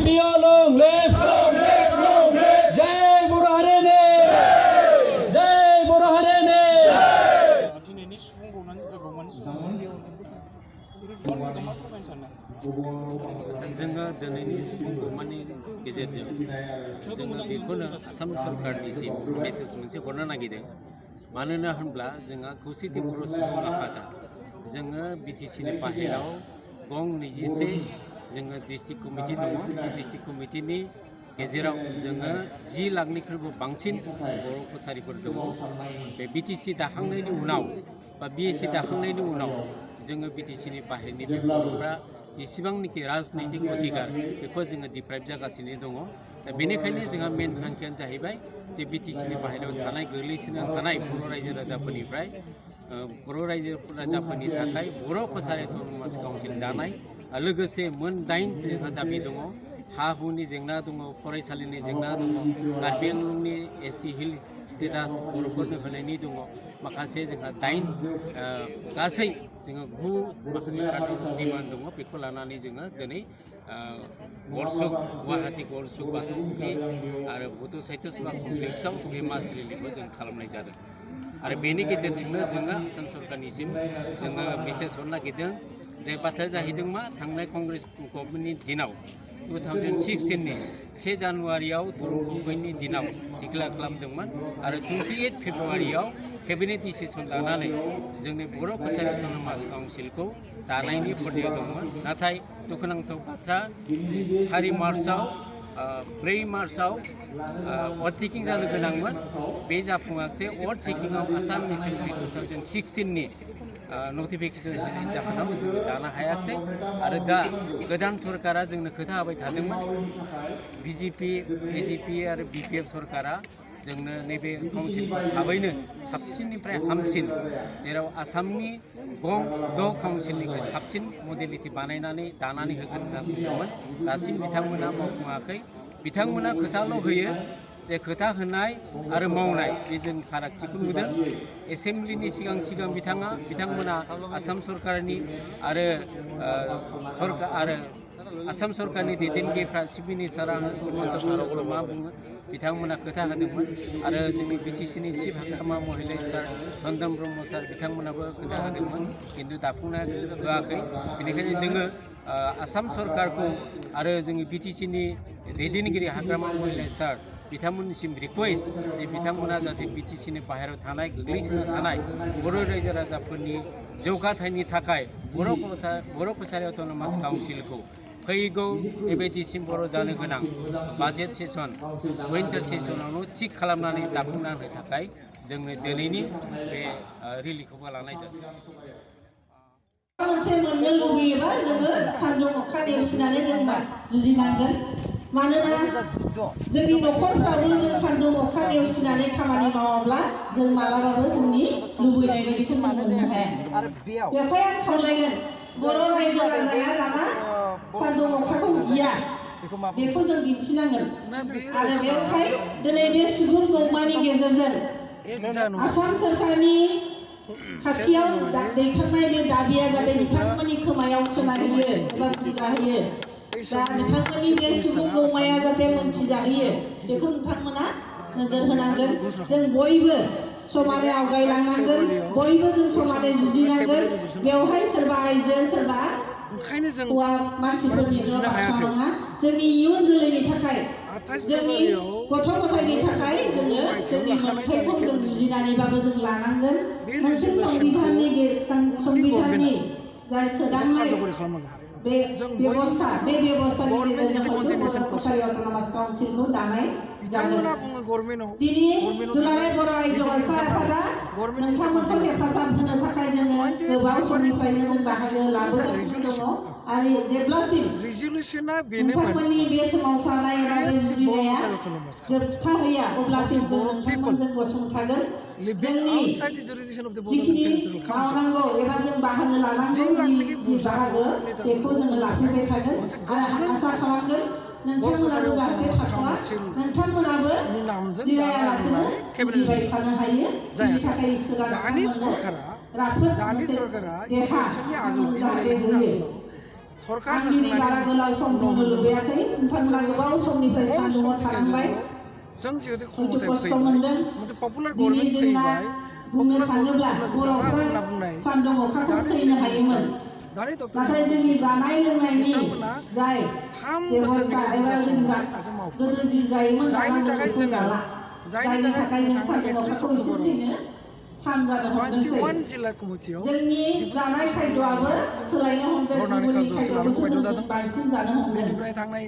JPO long live Jai बर' Harini Jai बर' Harini दिनैनि सुबुं गौमानि जों मा फोरमायनो सानो जोङो दिनैनि सुबुं गौमानि गेजेरजों जोङो बेखौनो आसाम सरकारनिसिम मेसेज मोनसे हरनो नागिरदों मानोना होनब्ला जोंहा खौसेथि बर' सुबुं आफादा जोङो बिटिसिनि बाहेराव गं 21 जोङो डिस्ट्रिक्ट कमिटि दङ डिस्ट्रिक्ट कमिटिनि गेजेराव जोङो 10 लाखनिख्रुइबो बांसिन बर' कसारिफोर दङ बे बिटिसि दाखांनायनि उनाव बा बिएसि दाखांनायनि उनाव जोङो बिटिसिनि बाहेरनि बे बर'फ्रा जेसेबांनाखि राजनैतिक अधिकार बेखौ जोङो डिप्राइभ जागासिनो दङ दा बेनिखायनो जोंहा मेन थांखियानो जाहैबाय जे बिटिसिनि बाहेरायाव थानाय गोग्लैसोना थानाय बर' रायजो राजाफोरनिफ्राय बर' रायजो राजाफोरनि थाखाय बर' कसारि अट'नमास काउन्सिल दानाय लोगोसे मोन 8 जोंहा दाबि दङ हा हुनि जेंना दङ फरायसालिनि जेंना दङ कार्बि आंलंनि एसटि हिल स्टेटास बर'फोरनो होनायनि दङ माखासे जोंहा 8 गासै जोङो 9 माखासे सार्टिफिकेट डिमान्ड दङ बेखौ लानानै जोङो दिनै गरसुक गुवाहाटी गरसुक बाथौफुख्रि आरो बड' साहित्य सभा कमप्लेक्सआव बे मास रेलिखौ जों खालामनाय जादों आरो बेनि गेजेरजोंनो जोङो आसाम सरकारनिसिम जोङो मेसेज हरनो नागिरदों जे बाथ्राया जाहैदों मा थांनाय कंग्रेस गभर्नमेन्टनि दिनाव 2016 नि 1 जानुवारियाव तरुण गगैनि दिनाव डिक्लेयार खालामदोंमोन आरो 28 फेब्रुवारियाव केबिनेट डिसिसन लानानै जोंनि बर' कसारि अट'नमास काउन्सिलखौ दानायनि पर्याय दंमोन नाथाय दुखुनांथाव बाथ्रा 4 मार्चआव 4 मार्चआव अभारटेकिं जानो गोनांमोन बे जाफुङाखिसै अभारटेकिंआव आसाम एसेम्बलि 2016 नि नटिफिकेसन होनायनि जाहोनाव जोङो दानो हायाखिसै आरो दा गोदान सरकारा जोंनो खोथा होबाय थादोंमोन बिजेपि एजिपि आरो बिपिएफ सरकारा जोंनो नैबे काउन्सिलखौ थाबैनो साबसिननिफ्राय हामसिन जेराव आसामनि गं 10 काउन्सिलनिफ्राय साबसिन मडेलिटि बानायनानै दानानै होगोन होनना बुंदोंमोन दासिम बिथांमोना मावफुङाखै बिथांमोना खोथाल' होयो जे खोथा होनाय आरो मावनाय बे जों फारागथिखौ नुदों एसेम्बलिनि सिगां बिथांमोना आसाम सरकारनि आरो आसाम सरकारनि दैदेनगिरिफ्रा चिफ मिनिस्टारा हिमन्त बिश्व शर्मा बुङो बिथांमोना खोथा होदोंमोन आरो जोंनि बिटिसिनि चिफ हाग्रामा महिला सार चन्दन ब्रह्म सार बिथांमोनाबो खोथा होदोंमोन खिन्थु दाफुंना होआखै बेनिखायनो जोङो आसाम सरकारखौ आरो जोंनि बिटिसिनि दैदेनगिरि हाग्रामा महिला सार बिथांमोननिसिम रिक्वेस्ट जे बिथांमोना जाहाथे बिटिसिनि बाहेरायाव थानाय गोग्लैसोना थानाय बर' रायजो राजाफोरनि जौगाथायनि थाखाय बर' कसारि अट'नमास काउन्सिलखौ फैगौ नैबे डिसेम्बराव जानो गोनां बाजेट सेसन विन्टार सेसनावनो थिग खालामनानै दाफुंना होनो थाखाय जोंनो दिनैनि बे रेलिखौबो लानाय जादों मोनसे मोननो लुबैयोबा जोङो सान्दुं अखा नेवसिनानै जों जुजिनांगोन मानोना जोंनि न'खरफ्राबो जों सान्दुं अखा नेवसिनानै खामानि मावाब्ला जों मालाबाबो जोंनि लुबैनाय बायदिखौ जों मोननो हाया बेवहाय आं खावलायगोन बर' रायजो राजाया दाना सान्दुं अखाखौ गिया बेखौ जों दिन्थिनांगोन आरो बेवहाय दिनै बे सुबुं गौमानि गेजेरजों आसाम सरकारनि खाथियाव दैखांनाय बे दाबिया जाहाथे बिथांमोननि खोमायाव खोनाहैयो एबा बुजाहैयो दा बिथांमोननि बे सुबुं गौमाया जाहाथे मोनथिजाहैयो बेखौ नोंथांमोना नोजोर होनांगोन जों बयबो समानै आवगायलांनांगोन बयबो जों समानै जुजिनांगोन बेवहाय सोरबा आइजो सोरबा हौवा मानसिफोरनिल' बाथ्रा नङा जोंनि इयुन जोलैनि थाखाय जोंनि गथ' गथायनि थाखाय जोङो जोंनि मोनथायखौ जों जुजिनानैबाबो जों लानांगोन मोनसे संबिधाननि जाय सोदांनाय बे बेबस्थानि गेजेरजों बर' कसारि अट'नमास काउन्सिलखौ दानाय जागोन दिनै दुलाराय बर' आइजोसा आफादा नोंथांमोनखौ हेफाजाब होनो थाखाय जोङो गोबाव समनिफ्रायनो जों बाहागो लाबोगासिनो दङ आरो जेब्लासिम नोंथांमोननि बे सोमावसारनाय एबा बे जुजिनाया जोबथा हैया अब्लासिम जों नोंथांमोनजों गसंथागोन जोंनि जिखिनि मावनांगौ एबा जों बाहागो लानांगौ जि बाहागो बेखौ जोङो लाफैबाय थागोन आरो आसा खालामगोन नोंथांमोनाबो जाहाथे थाथ'आ नोंथांमोनाबो जिरायालासेनो जुजिबाय थानो हायो बेनि थाखाय इसोरा नोंथांमोननो राफोद मोनसे देहा जाहाथे होयो आंनि बारा गोलाव सम बुंनो लुबैयाखै नोंथांमोना गोबाव समनिफ्राय सान्दुङाव थानांबाय हयथ' खस्थ' मोनदों दिनै जोंना बुंनो थाङोब्ला बर'फ्रा सान्दुं अखाखौ सैनो हायोमोन नाथाय जोंनि जानाय लोंनायनि जाय बेबस्था एबा जों गोदो जि जायोमोन दाना जों बेखौ जाला जायनि थाखाय जों सान्दुं अखाखौ एसे सैनो सान जानो हमदोंसै जोंनि जानाय खायद'आबो सोलायनो हमदों गुबुननि खायद'खौसो जों बांसिन जानो हमदों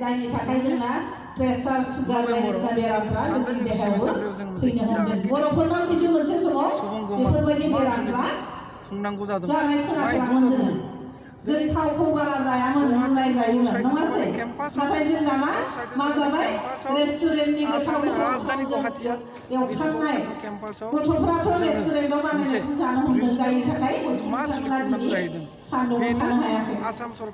जायनि थाखाय जोंना प्रेसार सुगार बायदिसिना बेरामफ्रा जोंनि देहायावबो फैनो हमदों बर'फोरनाव खिन्थु मोनसे समाव बेफोरबायदि बेरामफ्रा जानाय खोनाफेरामोन जों थावखौ बारा जायामोन रुनाय जायोमोन नङासै नाथाय जों दाना मा जाबाय रेस्टुरेन्टनि गोथाव एवखांनाय गथ'फ्राथ' रेस्टुरेन्टआव बानायनायखौ जानो हमदों जायनि थाखाय बिथांमोना दिनै सान्दुङाव थानो हायाखै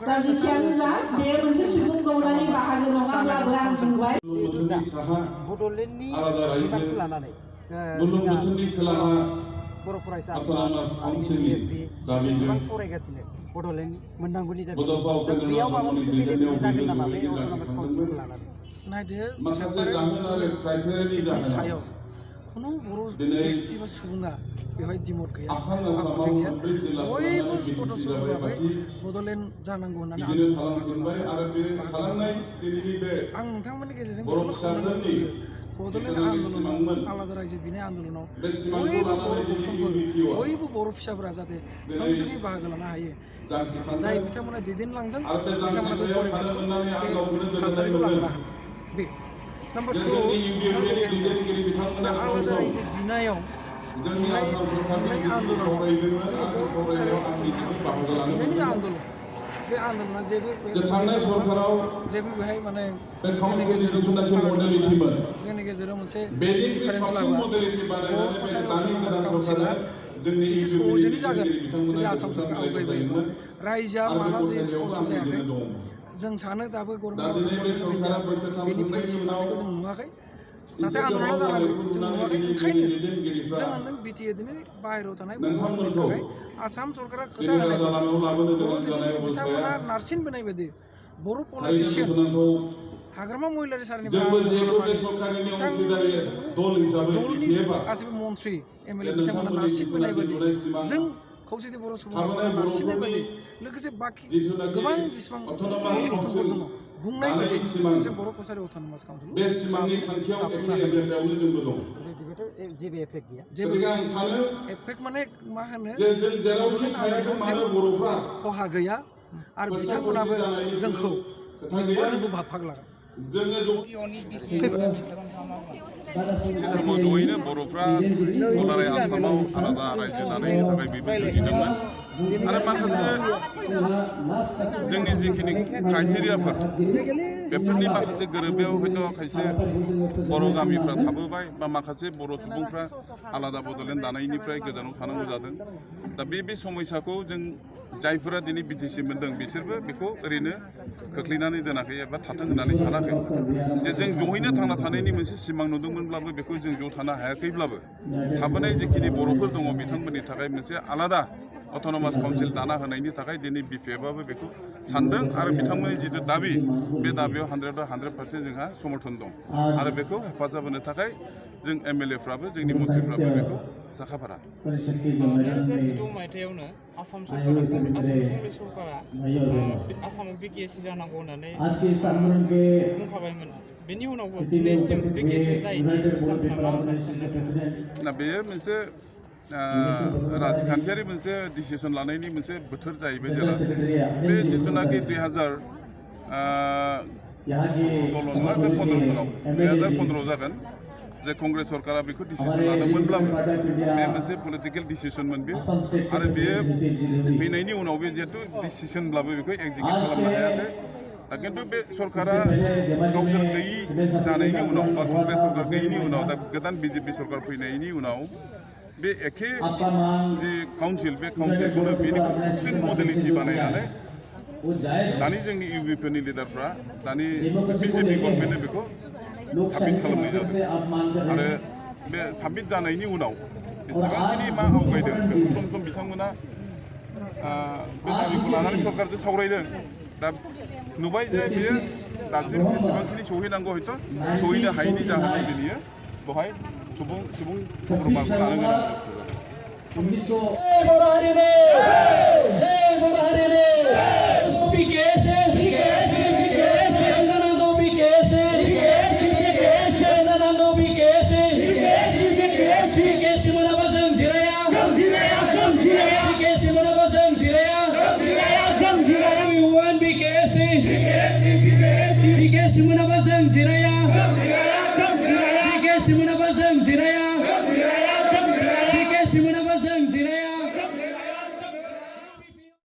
दा जेखियानो जा बेयो मोनसे सुबुं गौरानि बाहागो नङाब्लाबो आं बुंबाय बड'लेण्डनि आलादा रायजो लानानै बुरलुंबुथुरनि खोलाहा बर' फरायसा अट'नमास काउन्सिलनि दाबिजों सावरायगासिनो बड'लेण्ड मोननांगौनि दाबि बड'फा बेयाव माबा मोनसे बेले बेजे जागोन नामा बे बेनि अट'नमास काउन्सिलखौ लानानै माखासे जाहोन आरो क्राइटेरियानि जाहोनाव खुनु बर' दिनै व्यक्ति बा सुबुङा बेवहाय दिमत गैया आसाम आसामाव मोनब्रै जिल्लाफोराव बयबो बिटिसि जाबाय बादि बड'लेण्ड जानांगौ होननानै बिदिनो खालामफिनबाय आरो बे खालामनाय दिनैनि बे आं नोंथांमोननि गेजेरजों बर' फिसाफोरनि बड'लेण्ड जिथुनाखि आन्दोलनाव सिमांमोन आलादा रायजो बिनाय आन्दोलनाव बे सिमांखौ बयबो लानानै बर' दिनै गौथुमफोर UBPO आ बयबो बर' फिसाफोरा जाहाथे थोंजोङै बाहागो लानो हायो जाय बिथांमोना दैदेनलांदों आरो बे बिथांमोना बे जांख्रिखांनायाव थानो मोननानै आं गावखौनो गोजोननाय थासारिखौ लाबोनो मोनदों हागोन बे नाम्बार जे टु जोंनि UBPनि दैदेनगिरि बिथांमोना आलादा रायजो बिनायाव जोंनि आसाम सरकारजों जुदि सावरायदोंमोन आरो सावरायनायाव आंनि जिथु बाहागो लानो मोनदोंमोन बे आन्दोलना जेबो जे थांनाय सरकाराव जेबो बेहाय माने बे काउन्सिलनि जिथुनाखि मडेलिटिमोन जोंनि गेजेराव मोनसे बेनिख्रुइ साबसिन मडेलिटि बानायनानै बे दानि गोदान सरकारा जोंनि सहजोनि जागोन दैदेनगिरि जुदि बिथांमोना आसाम गोसोखां सरकार बिलाइ आवगायबोयोमोन होदोंमोन रायजोआ आरो माला बेखौ जे होनायाव स्पष्ट आं जायाखै गोजोननाय दङ जों सानो दाबो दा दिनै बे सरकारा बोसोरथाम थांनायनि उनाव जों नुवाखै एसे नाथाय गोबाव आन्दोलना जानायखौ जानांगौ जों नुनानै नुवाखै दिनै ओंखायनो जोंनि दैदेनगिरिफ्रा जों होनदों बिटिए दिनै बाहेरायाव थानाय नोंथांमोनखौ थाखाय आसाम सरकारा खोथा दिनै राजा लामायाव लाबोनो गोनां जानाय बिथांमोना अबस्थाया नारसिनबोनाय बायदि बर' थारैनो पलिटिसियान दुखुनांथाव हाग्रामा महिलारि सारनि जोंबो जिहेतु बे सरकारनि अंशीदारि दल हिसाबै बिटिएफआ गासिबो मन्त्रि एमएलए जे बिथांमोना नोंथांमोननि नारसिनबोनाय जिथुनाखि बायदि नुनाय सिमां जों खौसेथि बर' सुबुंफोरा थाबोनाय नारसिननाय बर'फोरनि बायदि लोगोसे बाखि जिथुनाखि गोबां जेसेबां अट'नमास गौथुमफोर काउन्सिल दङ बुंनाय बायदि दानायनि सिमां जों बर' कसारि अट'नमास काउन्सिल बे सिमांनि थांखियाव एखे एजेन्डायावनो जोंबो दं जेबो एफेक्ट गैया गतिके आं सानो एफेक्ट माने मा होनो जे जों जेरावखि थायाथों मानो बर'फ्रा खहा गैया आरो बिथांमोनाबो जोंखौ खोथा गैया जोंबो भाग लागोन जोङो समाव जयैनो बर'फ्रा दुलाराय आसामाव आलादा रायजो दानायनि थाखाय बेबो जुजिदोंमोन आरो माखासे जोंनि जिखिनि क्राइटेरियाफोर बेफोरनि माखासे गोरोबनायाव हयथ' खायसे बर' गामिफ्रा थाबोबाय बा माखासे बर' सुबुंफ्रा आलादा बड'लेण्ड दानायनिफ्राय गोजानाव थानांगौ जादों दा बे समयसाखौ जों जायफोरा दिनै बिटिसि मोनदों बिसोरबो बेखौ ओरैनो खोख्लैनानै दोनाखै एबा थाथों होननानै सानाखै जे जों जयैनो थांना थानायनि मोनसे सिमां नुदोंमोनब्लाबो बेखौ जों ज' थानो हायाखैब्लाबो थाबोनाय जिखिनि बर'फोर दङ बिथांमोननि थाखाय मोनसे आलादा अट'नमास काउन्सिल दाना होनायनि थाखाय दिनै बिपिएफआबो बेखौ सानदों आरो बिथांमोननि जिथु दाबि बे दाबियाव 100% जोंहा समर्थन दं आरो बेखौ हेफाजाब होनो थाखाय जों एमएलएफ्राबो जोंनि मन्थ्रिफ्राबो बेखौ साखाफारा 2016 मायथाइयावनो आसाम कंग्रेस सरकारा आसामाव बिटिएसि जानांगौ होननानै बुंखाबायमोन बेनि उनावबो दिनैसिम बिटिएसि दा बेयो मोनसे राजखान्थियारि मोनसे डिसिसन लानायनि मोनसे बोथोर जाहैबाय जेला बे जिथुनाखि 2015 जागोन जे कंग्रेस सरकारा बेखौ डिसिसन लादोंमोनब्लाबो बे मोनसे पलिटिकेल डिसिसनमोन बे आरो बेयो फैनायनि उनाव बे जिहेतु डिसिसनब्लाबो बेखौ एक्जिकिउट खालामनो हायाखै दा खिन्थु बे सरकारा गावसोर गैयि जानायनि उनाव बा कंग्रेस सरकार गैयैनि उनाव दा गोदान बिजेपि सरकार फैनायनि उनाव बे एखे जि काउन्सिल बे काउन्सिलखौनो बेनिख्रुइ साबसिन मडेलिटि बानायनानै दानि जोंनि इउपिपिनि लिडारफ्रा दानि बिजेपि गभर्नमेन्टनो बेखौ साबमिट खालामनाय जादों आरो बे साबमिट जानायनि उनाव बेसेबांखिनि मा आवगायदों सम सम बिथांमोना बे दाबिखौ लानानै सरकारजों सावरायदों दा नुबाय जे बेयो दासिम जेसेबांखिनि सौहैनांगौ हयथ' सौहैनो हायैनि जाहोनाव दिनैयो बेवहाय सुबुं गोमाखौ लानो गोनां जादों। Menapa zeng ziraya